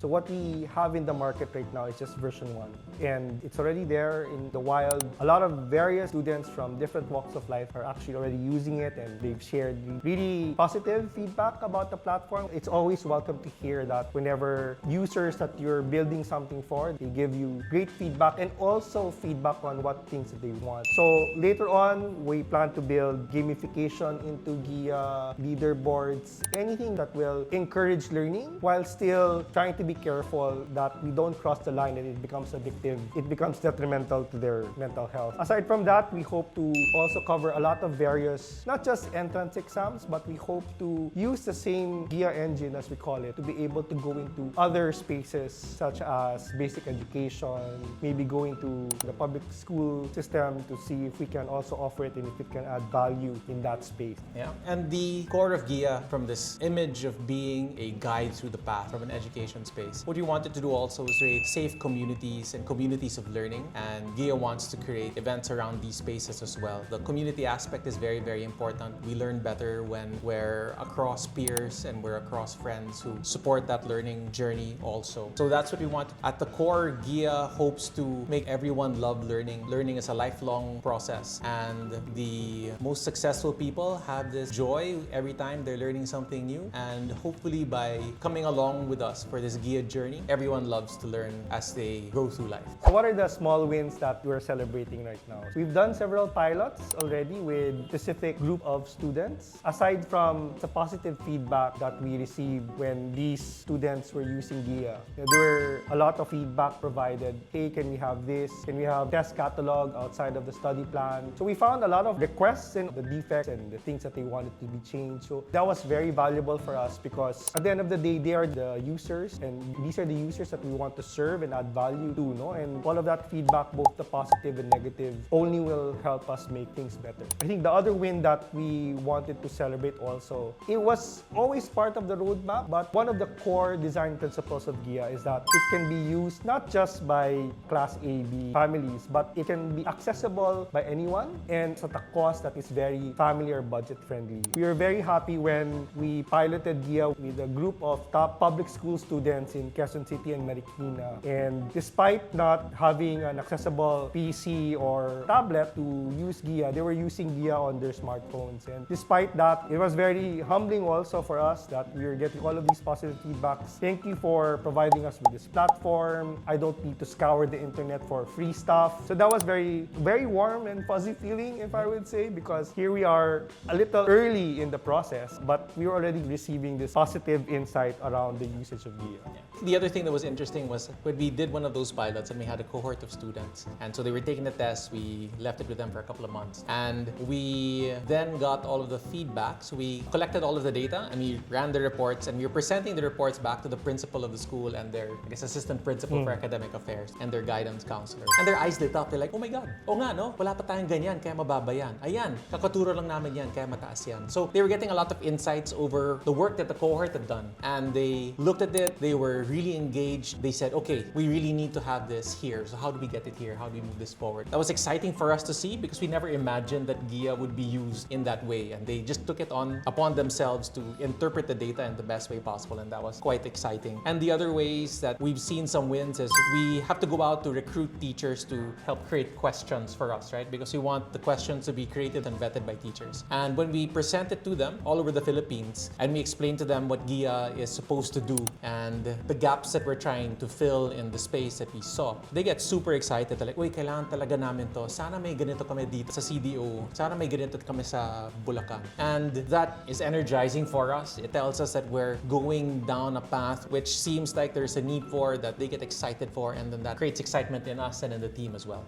So what we have in the market right now is just version 1. And it's already there in the wild. A lot of various students from different walks of life are actually already using it, and they've shared really positive feedback about the platform. It's always welcome to hear that whenever users that you're building something for, they give you great feedback and also feedback on what things that they want. So later on, we plan to build gamification into Guia, leaderboards, anything that will encourage learning while still trying to be careful that we don't cross the line and it becomes addictive. It becomes detrimental to their mental health. Aside from that, we hope to also cover a lot of various, not just entrance exams, but we hope to use the same Guia engine, as we call it, to be able to go into other spaces such as basic education, maybe going to the public school system to see if we can also offer it and if it can add value in that space. Yeah, and the core of Guia, from this image of being a guide through the path from an education space, what we wanted to do also is create safe communities and communities of learning, and Guia wants to create events around these spaces as well. The community aspect is very, very important. We learn better when we're across peers and we're across friends who support that learning journey also. So that's what we want. At the core, Guia hopes to make everyone love learning. Learning is a lifelong process, and the most successful people have this joy every time they're learning something new, and hopefully by coming along with us for this Guia journey, everyone loves to learn as they go through life. So what are the small wins that we're celebrating right now? We've done several pilots already with specific group of students. Aside from the positive feedback that we received when these students were using Guia, there were a lot of feedback provided. Hey, can we have this? Can we have test catalog outside of the study plan? So we found a lot of requests and the defects and the things that they wanted to be changed. So that was very valuable for us because at the end of the day, they are the users, and these are the users that we want to serve and add value to, no? And all of that feedback, both the positive and negative, only will help us make things better. I think the other win that we wanted to celebrate also, it was always part of the roadmap, but one of the core design principles of Guia is that it can be used not just by Class A, B families, but it can be accessible by anyone and at a cost that is very family or budget friendly. We were very happy when we piloted Guia with a group of top public school students in Quezon City and Marikina. And despite not having an accessible PC or tablet to use Guia, they were using Guia on their smartphones. And despite that, it was very humbling also for us that we were getting all of these positive feedbacks. Thank you for providing us with this platform. I don't need to scour the internet for free stuff. So that was very, very warm and fuzzy feeling, if I would say, because here we are a little early in the process, but we were already receiving this positive insight around the usage of Guia. The other thing that was interesting was when we did one of those pilots and we had a cohort of students, and so they were taking the test. We left it with them for a couple of months, and we then got all of the feedback. So we collected all of the data and we ran the reports, and we were presenting the reports back to the principal of the school and their, I guess, assistant principal for academic affairs and their guidance counselor. And their eyes lit up. They're like, oh my God, oh nga no, wala pa tayong ganyan, kaya mababa yan. Ayan, kakaturo lang namin yan, kaya mataas yan. So they were getting a lot of insights over the work that the cohort had done, and they looked at it, they were really engaged. They said, okay, we really need to have this here. So how do we get it here? How do we move this forward? That was exciting for us to see because we never imagined that Guia would be used in that way. And they just took it upon themselves to interpret the data in the best way possible. And that was quite exciting. And the other ways that we've seen some wins is we have to go out to recruit teachers to help create questions for us, right? Because we want the questions to be created and vetted by teachers. And when we present it to them all over the Philippines, and we explain to them what Guia is supposed to do and the gaps that we're trying to fill in the space that we saw, they get super excited. They're like, uy, kailangan talaga namin to. Sana may ganito kami dito sa CDO. Sana may ganito kami sa Bulacan. And that is energizing for us. It tells us that we're going down a path which seems like there's a need for, that they get excited for, and then that creates excitement in us and in the team as well.